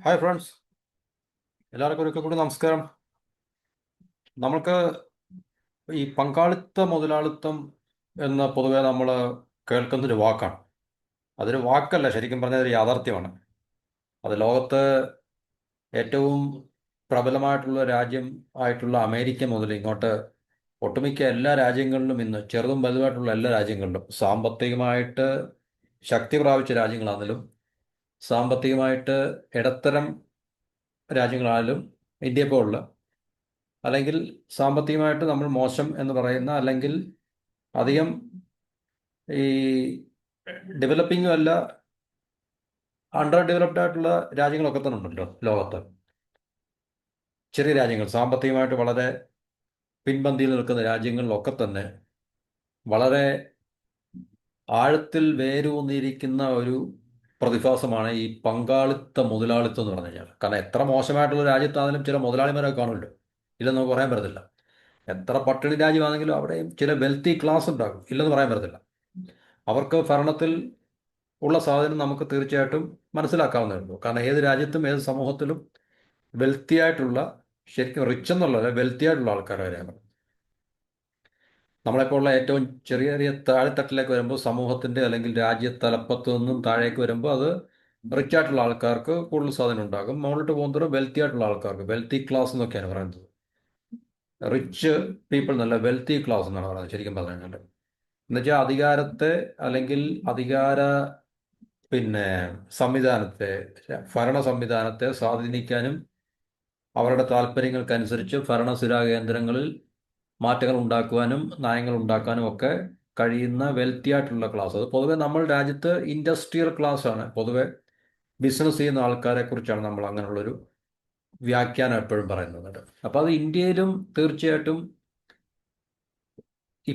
Hi friends, എല്ലാവർക്കും ഒരിക്കൽ കൂടി നമസ്കാരം. നമ്മൾക്ക് ഈ പങ്കാളിത്ത മുതലാളിത്തം എന്ന് പൊതുവെ നമ്മൾ കേൾക്കുന്നൊരു വാക്കാണ്. അതൊരു വാക്കല്ല, ശരിക്കും പറഞ്ഞാൽ ഒരു യാഥാർത്ഥ്യമാണ്. അത് ലോകത്ത് ഏറ്റവും പ്രബലമായിട്ടുള്ള രാജ്യം ആയിട്ടുള്ള അമേരിക്ക മുതൽ ഇങ്ങോട്ട് ഒട്ടുമിക്ക എല്ലാ രാജ്യങ്ങളിലും ഇന്ന് ചെറുതും വലുതുമായിട്ടുള്ള എല്ലാ രാജ്യങ്ങളിലും സാമ്പത്തികമായിട്ട് ശക്തി പ്രാപിച്ച രാജ്യങ്ങളാണെങ്കിലും സാമ്പത്തികമായിട്ട് ഇടത്തരം രാജ്യങ്ങളായാലും ഇന്ത്യയെ പോലുള്ള, അല്ലെങ്കിൽ സാമ്പത്തികമായിട്ട് നമ്മൾ മോശം എന്ന് പറയുന്ന, അല്ലെങ്കിൽ അധികം ഈ ഡെവലപ്പിംഗും അല്ല, അണ്ടർ ഡെവലപ്ഡ് ആയിട്ടുള്ള രാജ്യങ്ങളൊക്കെ തന്നെ ഉണ്ടല്ലോ ലോകത്ത്. ചെറിയ രാജ്യങ്ങൾ, സാമ്പത്തികമായിട്ട് വളരെ പിൻപന്തിയിൽ നിൽക്കുന്ന രാജ്യങ്ങളിലൊക്കെ തന്നെ വളരെ ആഴത്തിൽ വേരൂന്നിയിരിക്കുന്ന ഒരു പ്രതിഭാസമാണ് ഈ പങ്കാളിത്ത മുതലാളിത്തം എന്ന് പറഞ്ഞു കഴിഞ്ഞാൽ. കാരണം എത്ര മോശമായിട്ടുള്ള രാജ്യത്താണെങ്കിലും ചില മുതലാളിമാരൊക്കെ കാണുമല്ലോ, ഇല്ലെന്ന് നമുക്ക് പറയാൻ പറ്റത്തില്ല. എത്ര പട്ടിണി രാജ്യമാണെങ്കിലും അവിടെയും ചില വെൽത്തി ക്ലാസ് ഉണ്ടാകും, ഇല്ലെന്ന് പറയാൻ പറ്റത്തില്ല. അവർക്ക് ഭരണത്തിൽ ഉള്ള സാധനം നമുക്ക് തീർച്ചയായിട്ടും മനസ്സിലാക്കാവുന്നേ ഉള്ളൂ. കാരണം ഏത് രാജ്യത്തും ഏത് സമൂഹത്തിലും വെൽത്തി ആയിട്ടുള്ള, ശരിക്കും റിച്ച് എന്നുള്ളത് വെൽത്തി ആയിട്ടുള്ള ആൾക്കാർ വരെയാണ്. നമ്മളെപ്പോലുള്ള ഏറ്റവും ചെറിയ ചെറിയ താഴെത്തട്ടിലേക്ക് വരുമ്പോൾ, സമൂഹത്തിന്റെ അല്ലെങ്കിൽ രാജ്യ തലപ്പത്ത് നിന്നും താഴേക്ക് വരുമ്പോൾ അത് റിച്ച് ആയിട്ടുള്ള ആൾക്കാർക്ക് കൂടുതൽ സാധനം ഉണ്ടാകും. മുകളിലോട്ട് പോകുന്നതോറും വെൽത്തി ആയിട്ടുള്ള ആൾക്കാർക്ക്, വെൽത്തി ക്ലാസ് എന്നൊക്കെയാണ് പറയുന്നത്. റിച്ച് പീപ്പിൾ എന്നല്ല, വെൽത്തി ക്ലാസ് എന്നാണ് പറയുന്നത് ശരിക്കും പറഞ്ഞു കഴിഞ്ഞാൽ. എന്നുവെച്ചാൽ അധികാരത്തെ, അല്ലെങ്കിൽ അധികാര പിന്നെ സംവിധാനത്തെ, ഭരണ സംവിധാനത്തെ സ്വാധീനിക്കാനും അവരുടെ താല്പര്യങ്ങൾക്കനുസരിച്ച് ഭരണസിരാ കേന്ദ്രങ്ങളിൽ മാറ്റങ്ങൾ ഉണ്ടാക്കുവാനും നയങ്ങൾ ഉണ്ടാക്കാനും ഒക്കെ കഴിയുന്ന വെൽത്തി ആയിട്ടുള്ള ക്ലാസ്. അത് പൊതുവെ നമ്മൾ രാജ്യത്ത് ഇൻഡസ്ട്രിയൽ ക്ലാസ് ആണ്. പൊതുവെ ബിസിനസ് ചെയ്യുന്ന ആൾക്കാരെ കുറിച്ചാണ് നമ്മൾ അങ്ങനെയുള്ളൊരു വ്യാഖ്യാനം എപ്പോഴും പറയുന്നത്. അപ്പോൾ അത് ഇന്ത്യയിലും തീർച്ചയായിട്ടും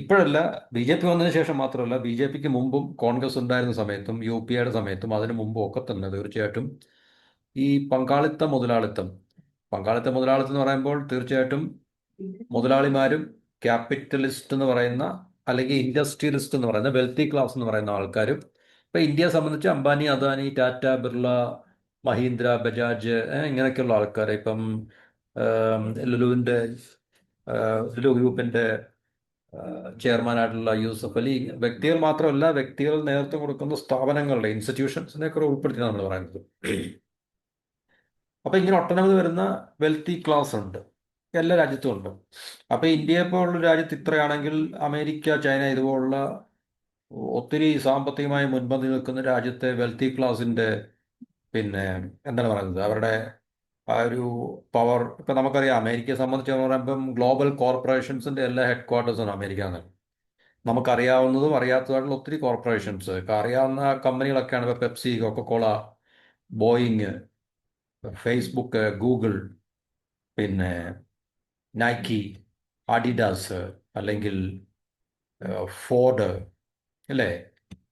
ഇപ്പോഴല്ല, ബി ജെ പി വന്നതിന് ശേഷം മാത്രമല്ല, ബി ജെ പിക്ക് മുമ്പും കോൺഗ്രസ് ഉണ്ടായിരുന്ന സമയത്തും യു പി എയുടെ സമയത്തും അതിനു മുമ്പും ഒക്കെ തന്നെ തീർച്ചയായിട്ടും ഈ പങ്കാളിത്ത മുതലാളിത്തം എന്ന് പറയുമ്പോൾ തീർച്ചയായിട്ടും മുതലാളിമാരും ക്യാപിറ്റലിസ്റ്റ് എന്ന് പറയുന്ന, അല്ലെങ്കിൽ ഇൻഡസ്ട്രിയലിസ്റ്റ് എന്ന് പറയുന്ന, വെൽത്തി ക്ലാസ് എന്ന് പറയുന്ന ആൾക്കാരും. ഇപ്പൊ ഇന്ത്യയെ സംബന്ധിച്ച് അംബാനി, അദാനി, ടാറ്റ, ബിർള, മഹീന്ദ്ര, ബജാജ്, ഇങ്ങനെയൊക്കെയുള്ള ആൾക്കാർ. ഇപ്പം ലുലുവിന്റെ ലുലു ഗ്രൂപ്പിന്റെ ചെയർമാനായിട്ടുള്ള യൂസഫ് അലി, വ്യക്തികൾ മാത്രമല്ല, വ്യക്തികൾ നേതൃത്വം കൊടുക്കുന്ന സ്ഥാപനങ്ങളുടെ, ഇൻസ്റ്റിറ്റ്യൂഷൻസിനെ ഒക്കെ ഉൾപ്പെടുത്തിയാണ് നമ്മൾ പറയുന്നത്. അപ്പൊ ഇങ്ങനെ ഒട്ടനവധി വരുന്ന വെൽത്തി ക്ലാസ് ഉണ്ട്, എല്ലാ രാജ്യത്തും ഉണ്ട്. അപ്പൊ ഇന്ത്യയെ പോലുള്ള രാജ്യത്ത് ഇത്രയാണെങ്കിൽ, അമേരിക്ക, ചൈന ഇതുപോലുള്ള ഒത്തിരി സാമ്പത്തികമായി മുൻപന്തി നിൽക്കുന്ന രാജ്യത്തെ വെൽത്തി ക്ലാസിന്റെ പിന്നെ എന്താണ് പറയുന്നത്, അവരുടെ ആ ഒരു പവർ. ഇപ്പൊ നമുക്കറിയാം, അമേരിക്കയെ സംബന്ധിച്ച് പറയുമ്പം ഗ്ലോബൽ കോർപ്പറേഷൻസിന്റെ എല്ലാ ഹെഡ് ക്വാർട്ടേഴ്സാണ് അമേരിക്ക. നമുക്കറിയാവുന്നതും അറിയാത്തതായിട്ടുള്ള ഒത്തിരി കോർപ്പറേഷൻസ്, അറിയാവുന്ന കമ്പനികളൊക്കെയാണ് ഇപ്പോൾ Pepsi, Coca Cola, Boeing, Facebook, Google, പിന്നെ നൈക്കി, അഡിഡാസ്, അല്ലെങ്കിൽ ഫോർഡ്, അല്ലേ?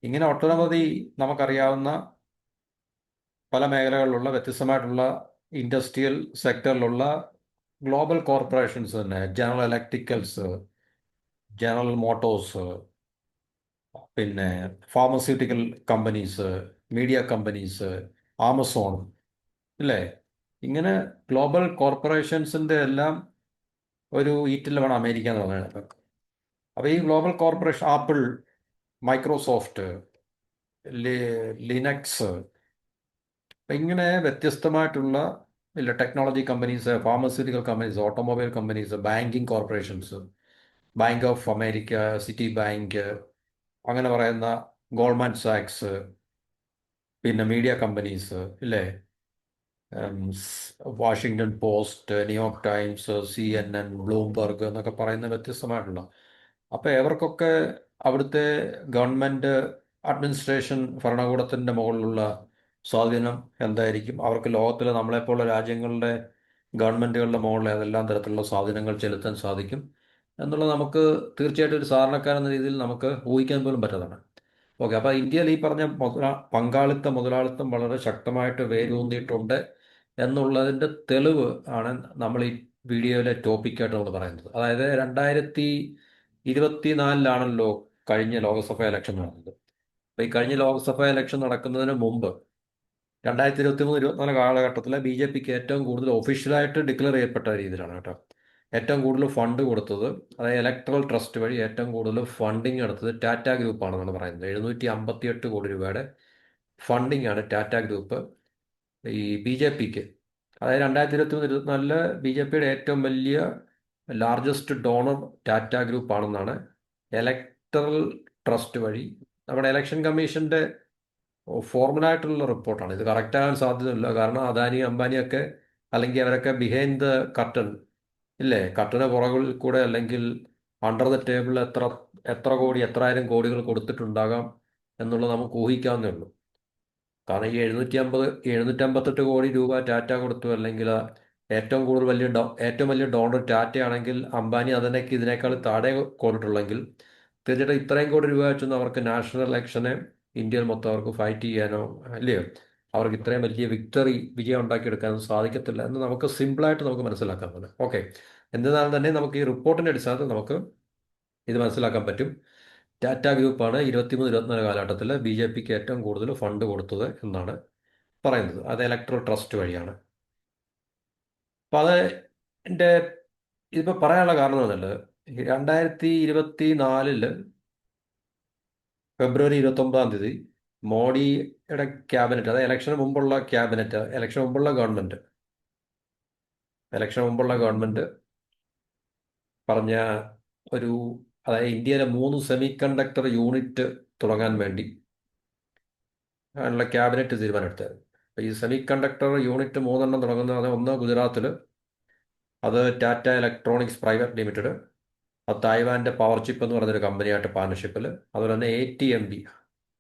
ഇങ്ങനെ ഒട്ടനവധി നമുക്കറിയാവുന്ന പല മേഖലകളിലുള്ള വ്യത്യസ്തമായിട്ടുള്ള ഇൻഡസ്ട്രിയൽ സെക്ടറിലുള്ള ഗ്ലോബൽ കോർപ്പറേഷൻസ് തന്നെ. ജനറൽ ഇലക്ട്രിക്കൽസ്, ജനറൽ മോട്ടോഴ്സ്, പിന്നെ pharmaceutical companies, media companies, Amazon, ഇല്ലേ? ഇങ്ങനെ ഗ്ലോബൽ കോർപ്പറേഷൻസിന്റെ എല്ലാം ഒരു ഈറ്റില്ലമാണ് അമേരിക്ക എന്ന് പറയുന്നത്. അപ്പോൾ ഈ global corporation, apple, Microsoft, Linux, ഇങ്ങനെ വ്യത്യസ്തമായിട്ടുള്ള ഇല്ല technology companies, pharmaceutical companies, automobile companies, banking corporations, bank of America, city bank, അങ്ങനെ പറയുന്ന ഗോൾഡ്മാൻ സാക്സ്, പിന്നെ മീഡിയ കമ്പനീസ്, ഇല്ലേ? Washington post, New York times, CNN, Bloomberg എന്നൊക്കെ പറയുന്ന വ്യത്യസ്തമായിട്ടുള്ള. അപ്പോൾ ഇവർക്കൊക്കെ അവിടുത്തെ ഗവൺമെൻറ് അഡ്മിനിസ്ട്രേഷൻ, ഭരണകൂടത്തിൻ്റെ മുകളിലുള്ള സ്വാധീനം എന്തായിരിക്കും? അവർക്ക് ലോകത്തിലെ നമ്മളെപ്പോലുള്ള രാജ്യങ്ങളുടെ ഗവൺമെൻറ്റുകളുടെ മുകളിൽ ഏതെല്ലാം തരത്തിലുള്ള സ്വാധീനങ്ങൾ ചെലുത്താൻ സാധിക്കും എന്നുള്ളത് നമുക്ക് തീർച്ചയായിട്ടും ഒരു സാധാരണക്കാരെന്ന രീതിയിൽ നമുക്ക് ഊഹിക്കാൻ പോലും പറ്റതാണ്. ഓക്കെ, അപ്പോൾ ഇന്ത്യയിൽ ഈ പറഞ്ഞ പങ്കാളിത്ത മുതലാളിത്തം വളരെ ശക്തമായിട്ട് വേരൂന്നിയിട്ടുണ്ട് എന്നുള്ളതിൻ്റെ തെളിവ് ആണ് നമ്മൾ ഈ വീഡിയോയിലെ ടോപ്പിക്കായിട്ട് നമ്മൾ പറയുന്നത്. അതായത് 2024 കഴിഞ്ഞ ലോക്സഭ ഇലക്ഷൻ നടന്നത്. ഈ കഴിഞ്ഞ ലോക്സഭാ ഇലക്ഷൻ നടക്കുന്നതിന് മുമ്പ് 2023-24 കാലഘട്ടത്തിൽ BJPക്ക് ഏറ്റവും കൂടുതൽ ഒഫീഷ്യലായിട്ട് ഡിക്ലെയർ ചെയ്യപ്പെട്ട രീതിയിലാണ് കേട്ടോ ഏറ്റവും കൂടുതൽ ഫണ്ട് കൊടുത്തത്, അതായത് ഇലക്ട്രൽ ട്രസ്റ്റ് വഴി ഏറ്റവും കൂടുതൽ ഫണ്ടിങ് എടുത്തത് ടാറ്റ ഗ്രൂപ്പ് ആണെന്നാണ് പറയുന്നത്. 758 കോടി രൂപയുടെ ഫണ്ടിങ് ആണ് ടാറ്റ ഗ്രൂപ്പ് ഈ BJPക്ക്. അതായത് 2023-24 BJPയുടെ ഏറ്റവും വലിയ ലാർജസ്റ്റ് ഡോണർ ടാറ്റ ഗ്രൂപ്പ് ആണെന്നാണ് ഇലക്ടറൽ ട്രസ്റ്റ് വഴി നമ്മുടെ ഇലക്ഷൻ കമ്മീഷന്റെ ഫോർമലായിട്ടുള്ള റിപ്പോർട്ടാണ്. ഇത് കറക്റ്റ് ആകാൻ സാധ്യതയില്ല, കാരണം അദാനി അംബാനിയൊക്കെ അല്ലെങ്കിൽ അവരൊക്കെ ബിഹൈൻഡ് ദ കർട്ടൻ ഇല്ലേ, കർട്ടന് പുറകിൽ കൂടെ അല്ലെങ്കിൽ അണ്ടർ ദ ടേബിൾ എത്ര എത്ര കോടി എത്രായിരം കോടികൾ കൊടുത്തിട്ടുണ്ടാകാം എന്നുള്ളത് നമുക്ക് ഊഹിക്കാവുന്നേ ഉള്ളൂ. കാരണം ഈ 758 കോടി രൂപ ടാറ്റ കൊടുത്തു, അല്ലെങ്കിൽ ഏറ്റവും കൂടുതൽ ഏറ്റവും വലിയ ഡോണർ ടാറ്റ ആണെങ്കിൽ അംബാനി അതിനൊക്കെ ഇതിനേക്കാൾ താഴെ കൊടുത്തിട്ടുള്ളെങ്കിൽ തീർച്ചയായിട്ടും ഇത്രയും കോടി രൂപ വെച്ചൊന്നും അവർക്ക് നാഷണൽ ഇലക്ഷനെ ഇന്ത്യയിൽ മൊത്തം അവർക്ക് ഫൈറ്റ് ചെയ്യാനോ അല്ലയോ അവർക്ക് ഇത്രയും വലിയ വിജയം ഉണ്ടാക്കിയെടുക്കാനോ സാധിക്കത്തില്ല എന്ന് നമുക്ക് സിമ്പിളായിട്ട് നമുക്ക് മനസ്സിലാക്കാൻ പറ്റും. ഓക്കെ, എന്നിരുന്നാലും തന്നെ നമുക്ക് ഈ റിപ്പോർട്ടിൻ്റെ അടിസ്ഥാനത്തിൽ നമുക്ക് ഇത് മനസ്സിലാക്കാൻ പറ്റും. ടാറ്റ ഗ്രൂപ്പാണ് 23-24 കാലഘട്ടത്തിൽ BJPക്ക് ഏറ്റവും കൂടുതൽ ഫണ്ട് കൊടുത്തത് എന്നാണ് പറയുന്നത്. അത് ഇലക്ട്രൽ ട്രസ്റ്റ് വഴിയാണ്. അപ്പം അത് എൻ്റെ ഇതിപ്പോൾ പറയാനുള്ള കാരണം എന്നുള്ളത് 2024 ഫെബ്രുവരി 29 മോഡിയുടെ ക്യാബിനറ്റ്, അതായത് ഇലക്ഷന് മുമ്പുള്ള ക്യാബിനറ്റ്, ഇലക്ഷന് മുമ്പുള്ള ഗവൺമെൻറ് പറഞ്ഞ ഒരു, അതായത് ഇന്ത്യയിലെ 3 സെമി കണ്ടക്ടർ യൂണിറ്റ് തുടങ്ങാൻ വേണ്ടി ഉള്ള ക്യാബിനറ്റ് തീരുമാനമെടുത്തത്. അപ്പോൾ ഈ സെമി കണ്ടക്ടർ യൂണിറ്റ് 3 തുടങ്ങുന്നത്, ഒന്ന് ഗുജറാത്തിൽ, അത് ടാറ്റ ഇലക്ട്രോണിക്സ് പ്രൈവറ്റ് ലിമിറ്റഡ്, അത് തായ്വാൻ്റെ പവർ ചിപ്പ് എന്ന് പറഞ്ഞൊരു കമ്പനിയായിട്ട് പാർട്ണർഷിപ്പിൽ, അതുപോലെ തന്നെ ATMB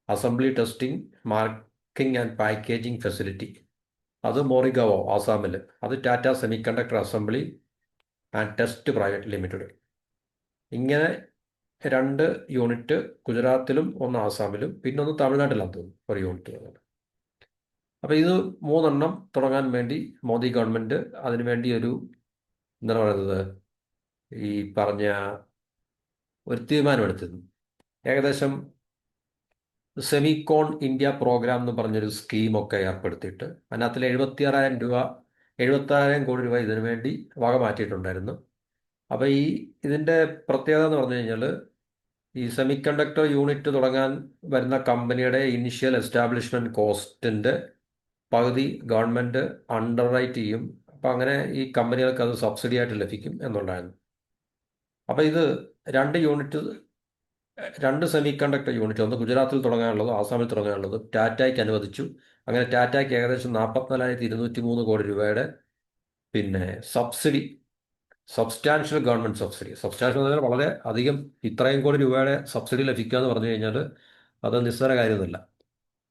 assembly testing marking and packaging facility, അത് മോറിഗാവോ ആസാമിൽ, അത് Tata semi conductor assembly and test private limited. ഇങ്ങനെ 2 യൂണിറ്റ് ഗുജറാത്തിലും 1 ആസാമിലും പിന്നെ 1 തമിഴ്നാട്ടിലാണ് തോന്നുന്നു ഒരു യൂണിറ്റ്. അപ്പോൾ ഇത് 3 തുടങ്ങാൻ വേണ്ടി മോദി ഗവൺമെൻറ് അതിനുവേണ്ടി എന്താണ് പറയുന്നത്, ഈ പറഞ്ഞ ഒരു തീരുമാനമെടുത്തിരുന്നു. ഏകദേശം സെമികോൺ ഇന്ത്യ പ്രോഗ്രാം എന്ന് പറഞ്ഞൊരു സ്കീമൊക്കെ ഏർപ്പെടുത്തിയിട്ട് അതിനകത്തിൽ 76,000 കോടി രൂപ ഇതിനു വേണ്ടി വക മാറ്റിയിട്ടുണ്ടായിരുന്നു. അപ്പോൾ ഇതിൻ്റെ പ്രത്യേകത എന്ന് പറഞ്ഞു കഴിഞ്ഞാൽ, ഈ സെമി കണ്ടക്ടർ യൂണിറ്റ് തുടങ്ങാൻ വരുന്ന കമ്പനിയുടെ ഇനിഷ്യൽ എസ്റ്റാബ്ലിഷ്മെൻറ്റ് കോസ്റ്റിൻ്റെ പകുതി ഗവൺമെൻറ് അണ്ടർ റൈറ്റ് ചെയ്യും. അപ്പം അങ്ങനെ ഈ കമ്പനികൾക്ക് അത് സബ്സിഡി ആയിട്ട് ലഭിക്കും എന്നുണ്ടായിരുന്നു. അപ്പോൾ ഇത് 2 സെമി കണ്ടക്ടർ യൂണിറ്റ്, ഒന്ന് ഗുജറാത്തിൽ തുടങ്ങാനുള്ളത്, ആസാമിൽ തുടങ്ങാനുള്ളത് ടാറ്റയ്ക്ക് അനുവദിച്ചു. അങ്ങനെ ടാറ്റയ്ക്ക് ഏകദേശം 44,203 കോടി രൂപയുടെ പിന്നെ സബ്സ്റ്റാൻഷ്യൽ ഗവൺമെൻറ് സബ്സ്റ്റാൻഷ്യൽ എന്ന് പറഞ്ഞാൽ വളരെ അധികം, ഇത്രയും കോടി രൂപയുടെ സബ്സിഡി ലഭിക്കുക എന്ന് പറഞ്ഞു കഴിഞ്ഞാൽ അത് നിസ്സാര കാര്യമൊന്നുമില്ല.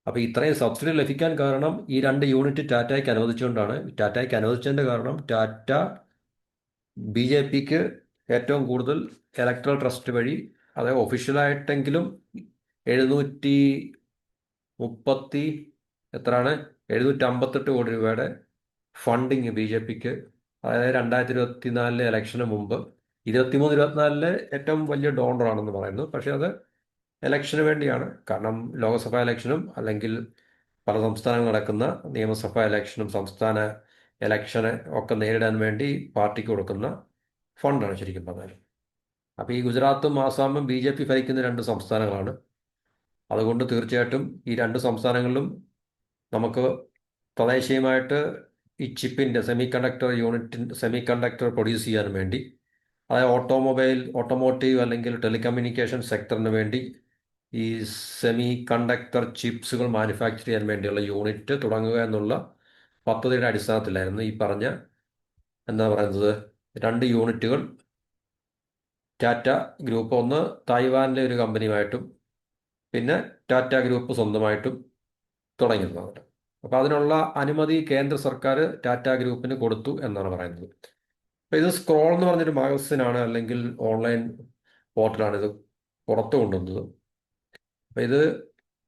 അപ്പോൾ ഇത്രയും സബ്സിഡി ലഭിക്കാൻ കാരണം ഈ 2 യൂണിറ്റ് ടാറ്റയ്ക്ക് അനുവദിച്ചുകൊണ്ടാണ്. ടാറ്റയ്ക്ക് അനുവദിച്ചതിൻ്റെ കാരണം ടാറ്റ BJPക്ക് ഏറ്റവും കൂടുതൽ ഇലക്ട്രൽ ട്രസ്റ്റ് വഴി, അതായത് ഒഫീഷ്യലായിട്ടെങ്കിലും 758 കോടി രൂപയുടെ ഫണ്ടിങ് BJPക്ക്, അതായത് 2024 ഇലക്ഷന് മുമ്പ് 23-24 ഏറ്റവും വലിയ ഡോണറാണെന്ന് പറയുന്നു. പക്ഷേ അത് ഇലക്ഷന് വേണ്ടിയാണ്. കാരണം ലോക്സഭാ ഇലക്ഷനും അല്ലെങ്കിൽ പല സംസ്ഥാനങ്ങൾ നടക്കുന്ന നിയമസഭാ ഇലക്ഷനും സംസ്ഥാന ഇലക്ഷന് ഒക്കെ നേരിടാൻ വേണ്ടി പാർട്ടിക്ക് കൊടുക്കുന്ന ഫണ്ടാണ് ശരിക്കും പറഞ്ഞാൽ. അപ്പോൾ ഈ ഗുജറാത്തും ആസാമും BJP ഭരിക്കുന്ന 2 സംസ്ഥാനങ്ങളാണ്. അതുകൊണ്ട് തീർച്ചയായിട്ടും ഈ 2 സംസ്ഥാനങ്ങളിലും നമുക്ക് തദ്ദേശീയമായിട്ട് ഈ ചിപ്പിൻ്റെ സെമി കണ്ടക്ടർ പ്രൊഡ്യൂസ് ചെയ്യാൻ വേണ്ടി, അതായത് ഓട്ടോമോട്ടീവ് അല്ലെങ്കിൽ ടെലികമ്മ്യൂണിക്കേഷൻ സെക്ടറിന് വേണ്ടി ഈ സെമി കണ്ടക്ടർ ചിപ്സുകൾ മാനുഫാക്ചർ ചെയ്യാൻ വേണ്ടിയുള്ള യൂണിറ്റ് തുടങ്ങുക എന്നുള്ള പദ്ധതിയുടെ അടിസ്ഥാനത്തിലായിരുന്നു ഈ പറഞ്ഞ എന്താ പറയുന്നത് 2 യൂണിറ്റുകൾ ടാറ്റ ഗ്രൂപ്പ്, ഒന്ന് തായ്വാനിലെ ഒരു കമ്പനിയുമായിട്ടും പിന്നെ ടാറ്റ ഗ്രൂപ്പ് സ്വന്തമായിട്ടും തുടങ്ങിയിരുന്നത്. അപ്പോൾ അതിനുള്ള അനുമതി കേന്ദ്ര സർക്കാർ ടാറ്റ ഗ്രൂപ്പിന് കൊടുത്തു എന്നാണ് പറയുന്നത്. അപ്പോൾ ഇത് സ്ക്രോൾ എന്ന് പറഞ്ഞൊരു മാഗസിനാണ് അല്ലെങ്കിൽ ഓൺലൈൻ പോർട്ടലാണ് ഇത് പുറത്തു കൊണ്ടുവന്നത്. അപ്പോൾ ഇത്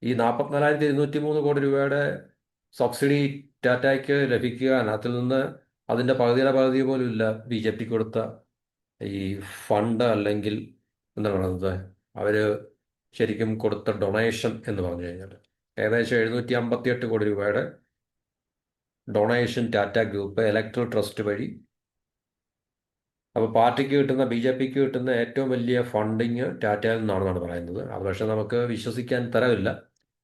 ഈ 44,203 കോടി രൂപയുടെ സബ്സിഡി ടാറ്റയ്ക്ക് ലഭിക്കുക, അതിൽ നിന്ന് അതിൻ്റെ പകുതി പോലും ഇല്ല BJP കൊടുത്ത ഈ ഫണ്ട്, അല്ലെങ്കിൽ എന്താണ് പറയുന്നത് അവർ ശരിക്കും കൊടുത്ത ഡൊണേഷൻ എന്ന് പറഞ്ഞു കഴിഞ്ഞാൽ ഏകദേശം 758 കോടി രൂപയുടെ donation Tata group electoral trust വഴി. അപ്പോൾ പാർട്ടിക്ക് കിട്ടുന്ന BJPക്ക് കിട്ടുന്ന ഏറ്റവും വലിയ ഫണ്ടിങ് ടാറ്റയിൽ നിന്നാണെന്നാണ് പറയുന്നത്. അത് പക്ഷേ നമുക്ക് വിശ്വസിക്കാൻ തരമില്ല.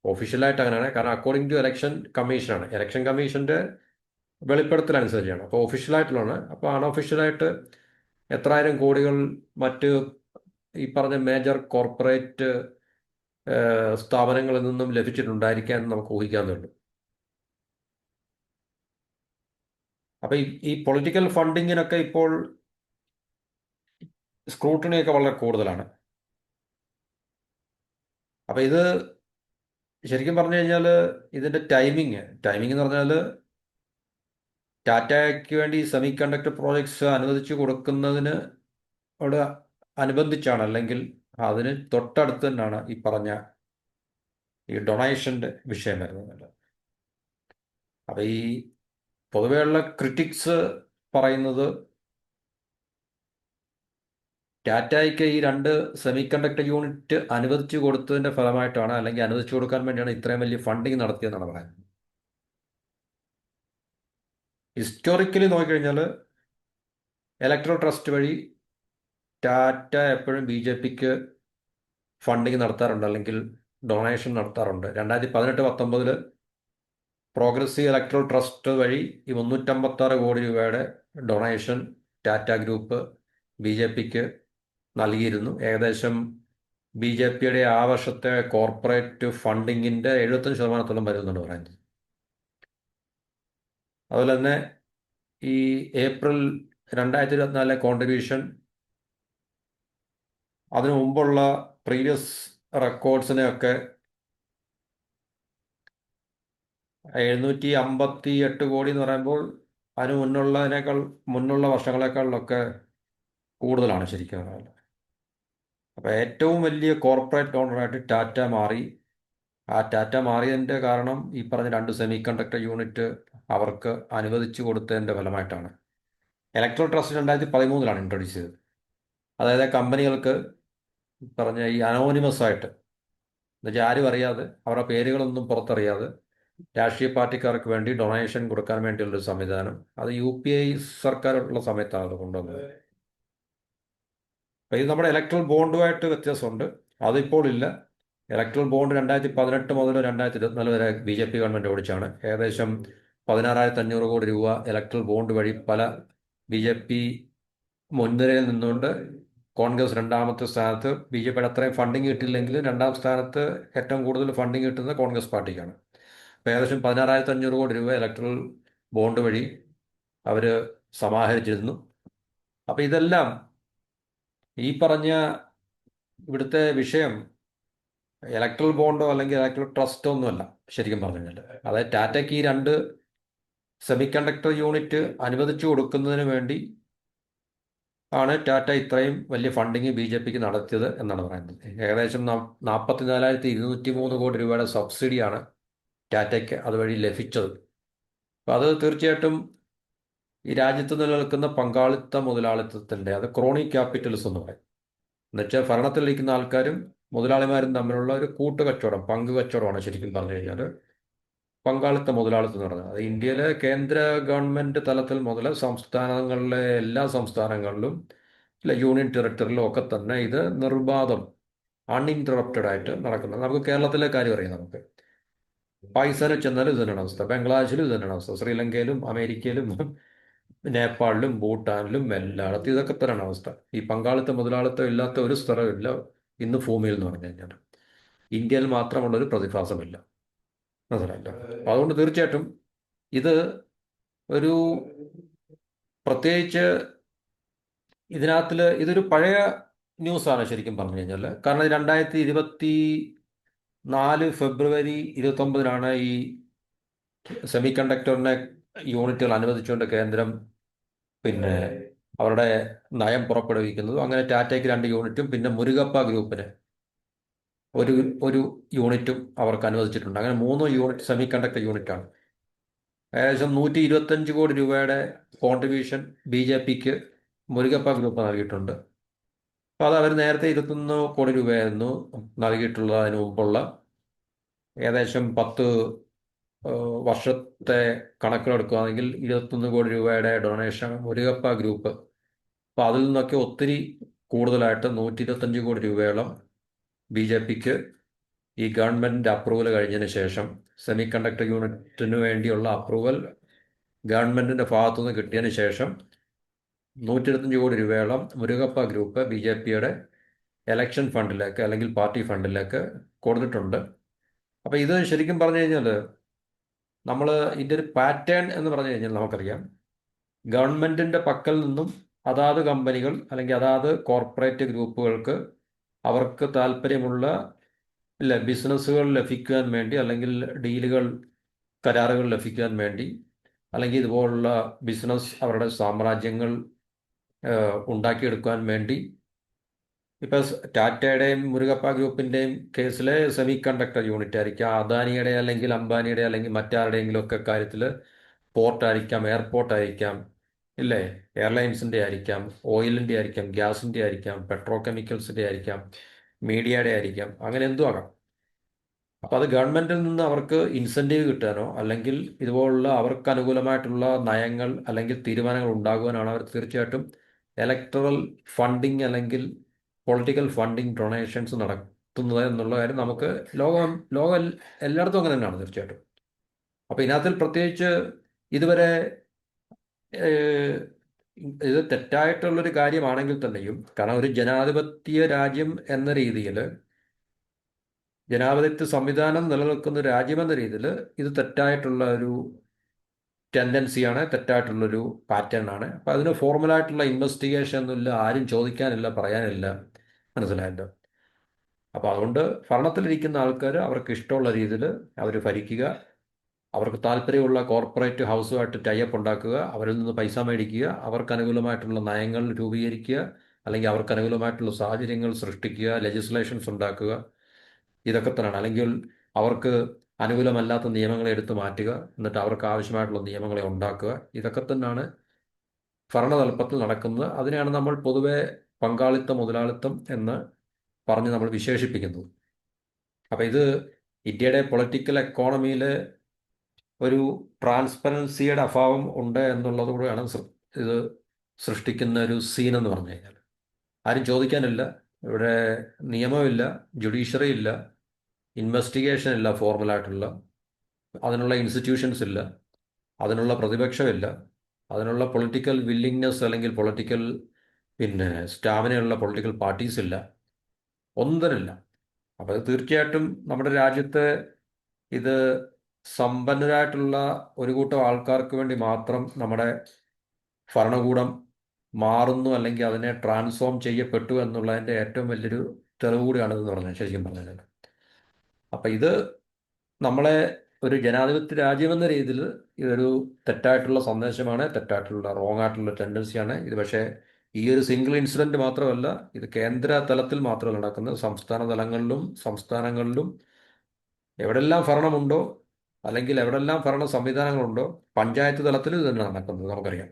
ഒഫീഷ്യലായിട്ട് അങ്ങനെയാണ്, കാരണം അക്കോർഡിംഗ് ടു ഇലക്ഷൻ കമ്മീഷനാണ്. ഇലക്ഷൻ കമ്മീഷന്റെ വെളിപ്പെടുത്തലനുസരിച്ചാണ്. അപ്പോൾ ഒഫീഷ്യലായിട്ടുള്ളതാണ്. അപ്പോൾ അൺഒഫീഷ്യലായിട്ട് എത്രായിരം കോടികൾ മറ്റ് ഈ പറഞ്ഞ മേജർ കോർപ്പറേറ്റ് സ്ഥാപനങ്ങളിൽ നിന്നും ലഭിച്ചിട്ടുണ്ടായിരിക്കാൻ നമുക്ക് ഊഹിക്കാവുന്നതുണ്ട്. അപ്പൊ ഈ പൊളിറ്റിക്കൽ ഫണ്ടിങ്ങിനൊക്കെ ഇപ്പോൾ സ്ക്രൂട്ടണിയൊക്കെ വളരെ കൂടുതലാണ്. അപ്പൊ ഇത് ശരിക്കും പറഞ്ഞു കഴിഞ്ഞാൽ ഇതിന്റെ ടൈമിങ് എന്ന് പറഞ്ഞാൽ ടാറ്റയ്ക്ക് വേണ്ടി സെമി കണ്ടക്ടർ പ്രോജക്ട്സ് അനുവദിച്ചു കൊടുക്കുന്നതിന് അവിടെ അനുബന്ധിച്ചാണ്, അല്ലെങ്കിൽ അതിന് തൊട്ടടുത്ത് തന്നെയാണ് ഈ പറഞ്ഞ ഈ ഡൊണേഷന്റെ വിഷയം വരുന്നത്. അപ്പൊ ഈ പൊതുവെയുള്ള ക്രിറ്റിക്സ് പറയുന്നത് ടാറ്റയ്ക്ക് ഈ 2 സെമി കണ്ടക്ടർ യൂണിറ്റ് അനുവദിച്ചു കൊടുത്തതിന്റെ ഫലമായിട്ടാണ്, അല്ലെങ്കിൽ അനുവദിച്ചു കൊടുക്കാൻ വേണ്ടിയാണ് ഇത്രയും വലിയ ഫണ്ടിങ് നടത്തിയതെന്നാണ് പറയുന്നത്. ഹിസ്റ്റോറിക്കലി നോക്കിക്കഴിഞ്ഞാൽ ഇലക്ട്രൽ ട്രസ്റ്റ് വഴി ടാറ്റ എപ്പോഴും BJPക്ക് ഫണ്ടിങ് നടത്താറുണ്ട്, അല്ലെങ്കിൽ ഡൊണേഷൻ നടത്താറുണ്ട്. 2018-19 പ്രോഗ്രസീവ് ഇലക്ട്രൽ ട്രസ്റ്റ് വഴി ഈ 356 കോടി രൂപയുടെ ഡൊണേഷൻ ടാറ്റ ഗ്രൂപ്പ് BJPക്ക് നൽകിയിരുന്നു. ഏകദേശം BJPയുടെ ആ വർഷത്തെ കോർപ്പറേറ്റ് ഫണ്ടിങ്ങിന്റെ 75% വരുമെന്നാണ് പറയുന്നത്. അതുപോലെ തന്നെ ഈ ഏപ്രിൽ 2024 കോൺട്രിബ്യൂഷൻ അതിനു മുമ്പുള്ള പ്രീവിയസ് റെക്കോർഡ്സിനെയൊക്കെ 758 കോടി എന്ന് പറയുമ്പോൾ അതിന് മുന്നുള്ള വർഷങ്ങളെക്കാളിലൊക്കെ കൂടുതലാണ് ശരിക്കും പറയുന്നത്. അപ്പോൾ ഏറ്റവും വലിയ കോർപ്പറേറ്റ് ഡോണറായിട്ട് ടാറ്റ മാറി. ആ ടാറ്റ മാറിയതിൻ്റെ കാരണം ഈ പറഞ്ഞ 2 സെമി കണ്ടക്ടർ യൂണിറ്റ് അവർക്ക് അനുവദിച്ചു കൊടുത്തതിൻ്റെ ഫലമായിട്ടാണ്. ഇലക്ട്രൽ ട്രസ്റ്റ് 2013 ഇൻട്രൊഡ്യൂസ് ചെയ്തത്. അതായത് കമ്പനികൾക്ക് പറഞ്ഞ ഈ അനോണിമസ് ആയിട്ട്, എന്നുവെച്ചാൽ ആരും അറിയാതെ, അവരുടെ പേരുകളൊന്നും പുറത്തറിയാതെ രാഷ്ട്രീയ പാർട്ടിക്കാർക്ക് വേണ്ടി ഡൊണേഷൻ കൊടുക്കാൻ വേണ്ടിയുള്ളൊരു സംവിധാനം, അത് UPI സർക്കാരുള്ള സമയത്താണ് അത് കൊണ്ടുവന്നത്. അപ്പോൾ ഇത് നമ്മുടെ ഇലക്ട്രൽ ബോണ്ടുമായിട്ട് വ്യത്യാസമുണ്ട്. അതിപ്പോൾ ഇല്ല. ഇലക്ട്രൽ ബോണ്ട് 2018 മുതൽ 2024 വരെ BJP ഗവൺമെൻറ് ഓടിച്ചാണ്. ഏകദേശം 16,500 കോടി രൂപ ഇലക്ട്രൽ ബോണ്ട് വഴി പല BJP മുൻനിരയിൽ നിന്നുകൊണ്ട് കോൺഗ്രസ് 2ാമത്തെ സ്ഥാനത്ത്, BJPയുടെ അത്രയും ഫണ്ടിങ് കിട്ടിയില്ലെങ്കിൽ 2ാം സ്ഥാനത്ത് ഏറ്റവും കൂടുതൽ ഫണ്ടിങ് കിട്ടുന്നത് കോൺഗ്രസ് പാർട്ടിക്കാണ്. അപ്പോൾ ഏകദേശം 16,500 കോടി രൂപ ഇലക്ട്രൽ ബോണ്ട് വഴി അവർ സമാഹരിച്ചിരുന്നു. അപ്പം ഇതെല്ലാം ഈ പറഞ്ഞ ഇവിടുത്തെ വിഷയം ഇലക്ട്രൽ ബോണ്ടോ അല്ലെങ്കിൽ ഇലക്ട്രൽ ട്രസ്റ്റോ ഒന്നുമല്ല ശരിക്കും പറഞ്ഞു കഴിഞ്ഞാൽ. അതായത് ടാറ്റയ്ക്ക് ഈ 2 സെമി കണ്ടക്ടർ യൂണിറ്റ് അനുവദിച്ചു കൊടുക്കുന്നതിന് വേണ്ടി ആണ് ടാറ്റ ഇത്രയും വലിയ ഫണ്ടിങ് BJPക്ക് നടത്തിയത് എന്നാണ് പറയുന്നത്. ഏകദേശം 44,203 കോടി രൂപയുടെ സബ്സിഡിയാണ് ടാറ്റയ്ക്ക് അതുവഴി ലഭിച്ചത്. അപ്പം അത് തീർച്ചയായിട്ടും ഈ രാജ്യത്ത് നിലനിൽക്കുന്ന പങ്കാളിത്ത മുതലാളിത്തത്തിൻ്റെ, അത് ക്രോണി ക്യാപിറ്റലിസം എന്ന് പറയും. എന്നുവെച്ചാൽ ഭരണത്തിലിരിക്കുന്ന ആൾക്കാരും മുതലാളിമാരും തമ്മിലുള്ള ഒരു കൂട്ടുകച്ചവടം, പങ്ക് കച്ചവടമാണ് ശരിക്കും പറഞ്ഞു കഴിഞ്ഞാൽ പങ്കാളിത്ത മുതലാളിത്തം എന്ന് പറഞ്ഞത്. അത് ഇന്ത്യയിലെ കേന്ദ്ര ഗവൺമെൻറ് തലത്തിൽ മുതൽ സംസ്ഥാനങ്ങളിലെ എല്ലാ സംസ്ഥാനങ്ങളിലും യൂണിയൻ ടെറിട്ടറിയിലും ഒക്കെ തന്നെ ഇത് നിർബാധം അൺഇൻറ്ററപ്റ്റഡ് ആയിട്ട് നടക്കുന്നത്. നമുക്ക് കേരളത്തിലെ കാര്യം അറിയാം. നമുക്ക് പാകിസ്ഥാനിൽ ചെന്നാലും ഇത് തന്നെയാണ് അവസ്ഥ, ബംഗ്ലാദേശിലും ഇത് തന്നെയാണ് അവസ്ഥ, ശ്രീലങ്കയിലും അമേരിക്കയിലും നേപ്പാളിലും ഭൂട്ടാനിലും എല്ലായിടത്തും ഇതൊക്കെ തന്നെയാണ് അവസ്ഥ. ഈ പങ്കാളിത്ത മുതലാളിത്തം ഇല്ലാത്ത ഒരു സ്ഥലമില്ല ഇന്ന് ഭൂമിയിൽ എന്ന് പറഞ്ഞു കഴിഞ്ഞാൽ. ഇന്ത്യയിൽ മാത്രമുള്ളൊരു പ്രതിഭാസമില്ല, മനസ്സിലായില്ല. അപ്പം അതുകൊണ്ട് തീർച്ചയായിട്ടും ഇത് ഒരു പ്രത്യേകിച്ച് ഇതൊരു പഴയ ന്യൂസാണ് ശരിക്കും പറഞ്ഞു കഴിഞ്ഞാൽ. കാരണം 2024 ഫെബ്രുവരി 29 ഈ സെമി കണ്ടക്ടറിനെ യൂണിറ്റുകൾ അനുവദിച്ചുകൊണ്ട് കേന്ദ്രം അവരുടെ നയം പുറപ്പെടുവിക്കുന്നതും. അങ്ങനെ ടാറ്റയ്ക്ക് 2 യൂണിറ്റും പിന്നെ മുരുകപ്പ ഗ്രൂപ്പിന് ഒരു യൂണിറ്റും അവർക്ക് അനുവദിച്ചിട്ടുണ്ട്. അങ്ങനെ 3 യൂണിറ്റ് സെമി കണ്ടക്ടർ യൂണിറ്റാണ്. ഏകദേശം 125 കോടി രൂപയുടെ കോൺട്രിബ്യൂഷൻ BJPക്ക് മുരുകപ്പ ഗ്രൂപ്പ് നൽകിയിട്ടുണ്ട്. അപ്പോൾ അത് അവർ നേരത്തെ 21 കോടി രൂപയായിരുന്നു നൽകിയിട്ടുള്ളതിന് മുമ്പുള്ള ഏകദേശം 10 വർഷത്തെ കണക്കിലെടുക്കുകയാണെങ്കിൽ 21 കോടി രൂപയുടെ ഡൊണേഷൻ മുരുകപ്പ ഗ്രൂപ്പ്. അപ്പോൾ അതിൽ നിന്നൊക്കെ ഒത്തിരി കൂടുതലായിട്ട് 125 കോടി രൂപയോളം BJPക്ക് ഈ ഗവൺമെൻറ്റിൻ്റെ അപ്രൂവൽ കഴിഞ്ഞതിന് ശേഷം സെമി കണ്ടക്ടർ യൂണിറ്റിന് വേണ്ടിയുള്ള അപ്രൂവൽ ഗവൺമെൻറ്റിൻ്റെ ഭാഗത്തുനിന്ന് കിട്ടിയതിന് ശേഷം 125 കോടി രൂപയോളം മുരുകപ്പ ഗ്രൂപ്പ് BJPയുടെ എലക്ഷൻ ഫണ്ടിലേക്ക് അല്ലെങ്കിൽ പാർട്ടി ഫണ്ടിലേക്ക് കൊടുത്തിട്ടുണ്ട്. അപ്പോൾ ഇത് ശരിക്കും പറഞ്ഞു കഴിഞ്ഞാൽ നമ്മൾ ഇതിൻ്റെ ഒരു പാറ്റേൺ എന്ന് പറഞ്ഞു കഴിഞ്ഞാൽ നമുക്കറിയാം, ഗവൺമെൻറ്റിൻ്റെ പക്കൽ നിന്നും അതാത് കമ്പനികൾ അല്ലെങ്കിൽ അതാത് കോർപ്പറേറ്റ് ഗ്രൂപ്പുകൾക്ക് അവർക്ക് താല്പര്യമുള്ള ബിസിനസ്സുകൾ ലഭിക്കുവാൻ വേണ്ടി അല്ലെങ്കിൽ ഡീലുകൾ കരാറുകൾ ലഭിക്കുവാൻ വേണ്ടി അല്ലെങ്കിൽ ഇതുപോലുള്ള ബിസിനസ് അവരുടെ സാമ്രാജ്യങ്ങൾ ഉണ്ടാക്കിയെടുക്കുവാൻ വേണ്ടി ഇപ്പം ടാറ്റയുടെയും മുരുകപ്പ ഗ്രൂപ്പിൻ്റെയും കേസിലെ സെമി കണ്ടക്ടർ യൂണിറ്റ് ആയിരിക്കാം, അദാനിയുടെ അല്ലെങ്കിൽ അംബാനിയുടെ അല്ലെങ്കിൽ മറ്റാരുടെയെങ്കിലും ഒക്കെ കാര്യത്തിൽ പോർട്ടായിരിക്കാം, എയർപോർട്ടായിരിക്കാം, ഇല്ലേ, എയർലൈൻസിൻ്റെ ആയിരിക്കാം, ഓയിലിൻ്റെ ആയിരിക്കാം, ഗ്യാസിൻ്റെ ആയിരിക്കാം, പെട്രോ കെമിക്കൽസിൻ്റെ ആയിരിക്കാം, മീഡിയയുടെ ആയിരിക്കാം, അങ്ങനെ എന്തും ആകാം. അപ്പോൾ അത് ഗവൺമെൻറ്റിൽ നിന്ന് അവർക്ക് ഇൻസെൻറ്റീവ് കിട്ടാനോ അല്ലെങ്കിൽ ഇതുപോലുള്ള അവർക്ക് അനുകൂലമായിട്ടുള്ള നയങ്ങൾ അല്ലെങ്കിൽ തീരുമാനങ്ങൾ ഉണ്ടാകുവാനാണ് അവർ തീർച്ചയായിട്ടും ഇലക്ടറൽ ഫണ്ടിങ് അല്ലെങ്കിൽ പൊളിറ്റിക്കൽ ഫണ്ടിങ് ഡൊണേഷൻസ് നടത്തുന്നത് എന്നുള്ള കാര്യം നമുക്ക് ലോകം എല്ലായിടത്തും അങ്ങനെ തന്നെയാണ് തീർച്ചയായിട്ടും. അപ്പോൾ ഇതിനകത്തിൽ പ്രത്യേകിച്ച് ഇതുവരെ ഇത് തെറ്റായിട്ടുള്ളൊരു കാര്യമാണെങ്കിൽ തന്നെയും, കാരണം ഒരു ജനാധിപത്യ രാജ്യം എന്ന രീതിയിൽ, ജനാധിപത്യ സംവിധാനം നിലനിൽക്കുന്ന രാജ്യമെന്ന രീതിയിൽ ഇത് തെറ്റായിട്ടുള്ള ഒരു ടെൻഡൻസിയാണ്, തെറ്റായിട്ടുള്ളൊരു പാറ്റേൺ ആണ്. അപ്പോൾ അതിന് ഫോർമലായിട്ടുള്ള ഇൻവെസ്റ്റിഗേഷൻ ഒന്നുമില്ല, ആരും ചോദിക്കാനില്ല, പറയാനില്ല, മനസ്സിലായല്ലോ. അപ്പോൾ അതുകൊണ്ട് ഭരണത്തിലിരിക്കുന്ന ആൾക്കാർ അവർക്ക് ഇഷ്ടമുള്ള രീതിയിൽ അവർ ഭരിക്കുക, അവർക്ക് താല്പര്യമുള്ള കോർപ്പറേറ്റ് ഹൗസുമായിട്ട് ടൈപ്പ് ഉണ്ടാക്കുക, അവരിൽ നിന്ന് പൈസ മേടിക്കുക, അവർക്ക് അനുകൂലമായിട്ടുള്ള നയങ്ങൾ രൂപീകരിക്കുക അല്ലെങ്കിൽ അവർക്ക് അനുകൂലമായിട്ടുള്ള സാഹചര്യങ്ങൾ സൃഷ്ടിക്കുക, ലെജിസ്ലേഷൻസ് ഉണ്ടാക്കുക, ഇതൊക്കെ തന്നെയാണ്. അല്ലെങ്കിൽ അവർക്ക് അനുകൂലമല്ലാത്ത നിയമങ്ങളെ എടുത്തു മാറ്റുക, എന്നിട്ട് അവർക്ക് ആവശ്യമായിട്ടുള്ള നിയമങ്ങളെ ഉണ്ടാക്കുക, ഇതൊക്കെ തന്നെയാണ് ഭരണതലപ്പത്തിൽ നടക്കുന്നത്. അതിനെയാണ് നമ്മൾ പൊതുവെ പങ്കാളിത്ത മുതലാളിത്തം എന്ന് പറഞ്ഞ് നമ്മൾ വിശേഷിപ്പിക്കുന്നത്. അപ്പോൾ ഇത് ഇന്ത്യയുടെ പൊളിറ്റിക്കൽ എക്കോണമിയിൽ ഒരു ട്രാൻസ്പെറൻസിയുടെ അഭാവം ഉണ്ട് എന്നുള്ളത് കൂടെയാണ് ഇത് സൃഷ്ടിക്കുന്ന ഒരു സീൻ എന്ന് പറഞ്ഞു കഴിഞ്ഞാൽ. ആരും ചോദിക്കാനില്ല, ഇവിടെ നിയമമില്ല, ജുഡീഷ്യറി ഇല്ല, ഇൻവെസ്റ്റിഗേഷൻ ഇല്ല, ഫോർമലായിട്ടുള്ള അതിനുള്ള ഇൻസ്റ്റിറ്റ്യൂഷൻസ് ഇല്ല, അതിനുള്ള പ്രതിപക്ഷമില്ല, അതിനുള്ള പൊളിറ്റിക്കൽ വില്ലിങ്നെസ് അല്ലെങ്കിൽ പൊളിറ്റിക്കൽ സ്റ്റാമിനയുള്ള പൊളിറ്റിക്കൽ പാർട്ടീസ് ഇല്ല, ഒന്നിനില്ല. അപ്പോൾ അത് തീർച്ചയായിട്ടും നമ്മുടെ രാജ്യത്ത് ഇത് സമ്പന്നരായിട്ടുള്ള ഒരു കൂട്ടം ആൾക്കാർക്ക് വേണ്ടി മാത്രം നമ്മുടെ ഭരണകൂടം മാറുന്നു അല്ലെങ്കിൽ അതിനെ ട്രാൻസ്ഫോം ചെയ്യപ്പെട്ടു എന്നുള്ളതിൻ്റെ ഏറ്റവും വലിയൊരു തെളിവ് കൂടിയാണിതെന്ന് പറഞ്ഞത്, ശരിക്കും പറഞ്ഞാൽ. അപ്പം ഇത് നമ്മളെ ഒരു ജനാധിപത്യ രാജ്യമെന്ന രീതിയിൽ ഇതൊരു തെറ്റായിട്ടുള്ള സന്ദേശമാണ്, തെറ്റായിട്ടുള്ള റോങ് ആയിട്ടുള്ള ടെൻഡൻസിയാണ് ഇത്. പക്ഷേ ഈ ഒരു സിംഗിൾ ഇൻസിഡൻറ്റ് മാത്രമല്ല, ഇത് കേന്ദ്ര തലത്തിൽ മാത്രമല്ല നടക്കുന്നത്, സംസ്ഥാന തലങ്ങളിലും സംസ്ഥാനങ്ങളിലും എവിടെല്ലാം ഭരണമുണ്ടോ അല്ലെങ്കിൽ എവിടെല്ലാം ഭരണ സംവിധാനങ്ങളുണ്ടോ പഞ്ചായത്ത് തലത്തിൽ ഇത് തന്നെ നടക്കുന്നത് നമുക്കറിയാം,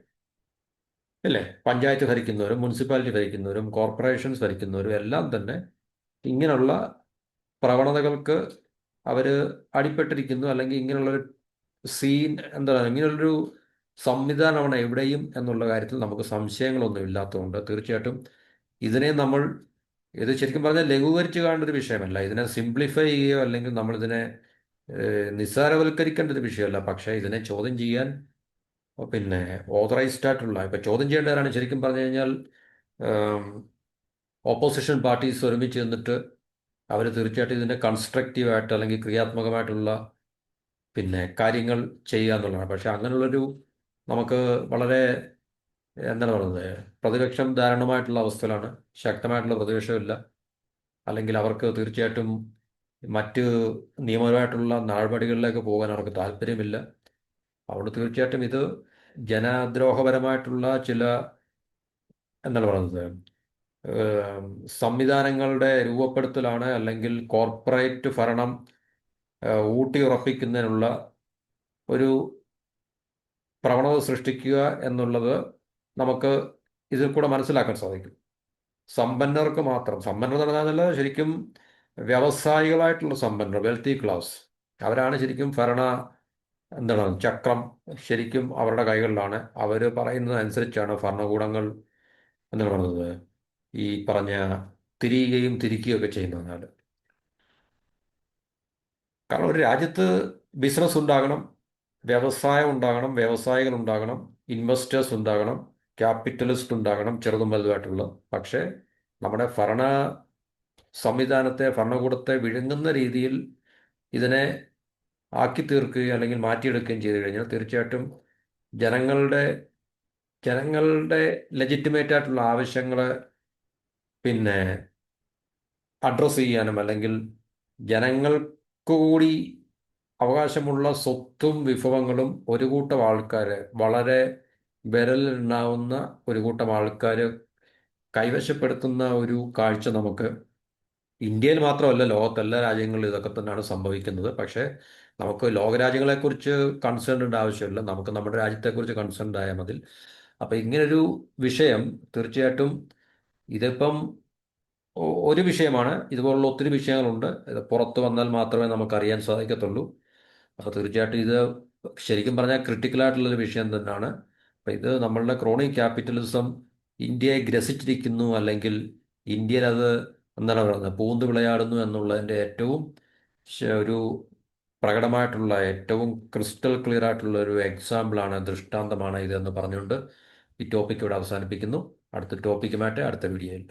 അല്ലേ. പഞ്ചായത്ത് ഭരിക്കുന്നവരും മുനിസിപ്പാലിറ്റി ഭരിക്കുന്നവരും കോർപ്പറേഷൻസ് ഭരിക്കുന്നവരും എല്ലാം തന്നെ ഇങ്ങനെയുള്ള പ്രവണതകൾക്ക് അവർ അടിപ്പെട്ടിരിക്കുന്നു, അല്ലെങ്കിൽ ഇങ്ങനെയുള്ളൊരു സീൻ എന്താണ്, ഇങ്ങനെയുള്ളൊരു സംവിധാനമാണ് എവിടെയും എന്നുള്ള കാര്യത്തിൽ നമുക്ക് സംശയങ്ങളൊന്നും ഇല്ലാത്തതുകൊണ്ട് തീർച്ചയായിട്ടും ഇതിനെ നമ്മൾ, ഇത് ശരിക്കും പറഞ്ഞാൽ ലഘൂകരിച്ച് കാണേണ്ട ഒരു വിഷയമല്ല, ഇതിനെ സിംപ്ലിഫൈ ചെയ്യുകയോ അല്ലെങ്കിൽ നമ്മളിതിനെ നിസ്സാരവൽക്കരിക്കേണ്ട ഒരു വിഷയമല്ല. പക്ഷേ ഇതിനെ ചോദ്യം ചെയ്യാൻ ഓതറൈസ്ഡ് ആയിട്ടുള്ള, ഇപ്പം ചോദ്യം ചെയ്യേണ്ടവരാണ് ശരിക്കും പറഞ്ഞു കഴിഞ്ഞാൽ ഓപ്പോസിഷൻ പാർട്ടീസ് ഒരുമിച്ച് നിന്നിട്ട് അവർ തീർച്ചയായിട്ടും ഇതിനെ കൺസ്ട്രക്റ്റീവായിട്ട് അല്ലെങ്കിൽ ക്രിയാത്മകമായിട്ടുള്ള കാര്യങ്ങൾ ചെയ്യുക എന്നുള്ളതാണ്. പക്ഷേ അങ്ങനെയുള്ളൊരു നമുക്ക് വളരെ എന്താണ് പറയുന്നത്, പ്രതിപക്ഷം ധാരണമായിട്ടുള്ള അവസ്ഥയിലാണ്, ശക്തമായിട്ടുള്ള പ്രതിപക്ഷമില്ല, അല്ലെങ്കിൽ അവർക്ക് തീർച്ചയായിട്ടും മറ്റ് നിയമപരമായിട്ടുള്ള നടപടികളിലേക്ക് പോകാൻ അവർക്ക് താല്പര്യമില്ല. അതുകൊണ്ട് തീർച്ചയായിട്ടും ഇത് ജനദ്രോഹപരമായിട്ടുള്ള ചില എന്താണ് പറയുന്നത് സംവിധാനങ്ങളുടെ രൂപപ്പെടുത്തലാണ്, അല്ലെങ്കിൽ കോർപ്പറേറ്റ് ഭരണം ഊട്ടിയുറപ്പിക്കുന്നതിനുള്ള ഒരു പ്രവണത സൃഷ്ടിക്കുക എന്നുള്ളത് നമുക്ക് ഇതിൽ കൂടെ മനസ്സിലാക്കാൻ സാധിക്കും. സമ്പന്നർക്ക് മാത്രം, സമ്പന്നർ എന്ന് പറഞ്ഞാൽ ശരിക്കും വ്യവസായികളായിട്ടുള്ള സമ്പന്നർ, വെൽത്തി ക്ലാസ്, അവരാണ് ശരിക്കും എന്താണ് ചക്രം ശരിക്കും അവരുടെ കൈകളിലാണ്. അവർ പറയുന്നത് അനുസരിച്ചാണ് ഭരണകൂടങ്ങൾ എന്താണ് പറയുന്നത്, ഈ പറഞ്ഞ തിരിയുകയും തിരിക്കുകയും ഒക്കെ ചെയ്യുന്നത്. കാരണം ഒരു രാജ്യത്ത് ബിസിനസ് ഉണ്ടാകണം, വ്യവസായം ഉണ്ടാകണം, വ്യവസായികൾ ഉണ്ടാകണം, ഇൻവെസ്റ്റേഴ്സ് ഉണ്ടാകണം, ക്യാപിറ്റലിസ്റ്റ് ഉണ്ടാകണം, ചെറുതും വലുതായിട്ടുള്ള. പക്ഷേ നമ്മുടെ ഭരണകൂടത്തെ വിഴുങ്ങുന്ന രീതിയിൽ ഇതിനെ ആക്കി തീർക്കുകയും അല്ലെങ്കിൽ മാറ്റിയെടുക്കുകയും ചെയ്തു കഴിഞ്ഞാൽ തീർച്ചയായിട്ടും ജനങ്ങളുടെ ജനങ്ങളുടെ ലെജിറ്റിമേറ്റ് ആയിട്ടുള്ള ആവശ്യങ്ങൾ പിന്നെ അഡ്രസ്സ് ചെയ്യാനും, അല്ലെങ്കിൽ ജനങ്ങൾക്ക് കൂടി അവകാശമുള്ള സ്വത്തും വിഭവങ്ങളും ഒരു കൂട്ടം ആൾക്കാർ, വളരെ വിരലിലുണ്ടാവുന്ന ഒരു കൂട്ടം ആൾക്കാർ കൈവശപ്പെടുത്തുന്ന ഒരു കാഴ്ച നമുക്ക് ഇന്ത്യയിൽ മാത്രമല്ല, ലോകത്തെല്ലാ രാജ്യങ്ങളിലും ഇതൊക്കെ തന്നെയാണ് സംഭവിക്കുന്നത്. പക്ഷേ നമുക്ക് ലോകരാജ്യങ്ങളെക്കുറിച്ച് കൺസേൺഡ് ആവശ്യമില്ല, നമുക്ക് നമ്മുടെ രാജ്യത്തെക്കുറിച്ച് കൺസേൺഡ് ആയാൽ മതി. അപ്പം ഇങ്ങനൊരു വിഷയം തീർച്ചയായിട്ടും ഇതിപ്പം ഒരു വിഷയമാണ്. ഇതുപോലുള്ള ഒത്തിരി വിഷയങ്ങളുണ്ട്. ഇത് പുറത്തു വന്നാൽ മാത്രമേ നമുക്കറിയാൻ സാധിക്കത്തുള്ളൂ. അപ്പോൾ തീർച്ചയായിട്ടും ഇത് ശരിക്കും പറഞ്ഞാൽ ക്രിട്ടിക്കലായിട്ടുള്ളൊരു വിഷയം തന്നെയാണ്. അപ്പം ഇത് നമ്മളുടെ ക്രോണിക് ക്യാപിറ്റലിസം ഇന്ത്യയെ ഗ്രസിച്ചിരിക്കുന്നു, അല്ലെങ്കിൽ ഇന്ത്യയിൽ അത് എന്താണ് പറയുന്നത്, പൂന്ത് വിളയാടുന്നു എന്നുള്ളതിൻ്റെ ഏറ്റവും ഒരു പ്രകടമായിട്ടുള്ള, ഏറ്റവും ക്രിസ്റ്റൽ ക്ലിയർ ആയിട്ടുള്ള ഒരു എക്സാമ്പിളാണ്, ദൃഷ്ടാന്തമാണ് ഇതെന്ന് പറഞ്ഞുകൊണ്ട് ഈ ടോപ്പിക്ക് ഇവിടെ അവസാനിപ്പിക്കുന്നു. അടുത്ത ടോപ്പിക്കുമായിട്ട് അടുത്ത വീഡിയോയിൽ.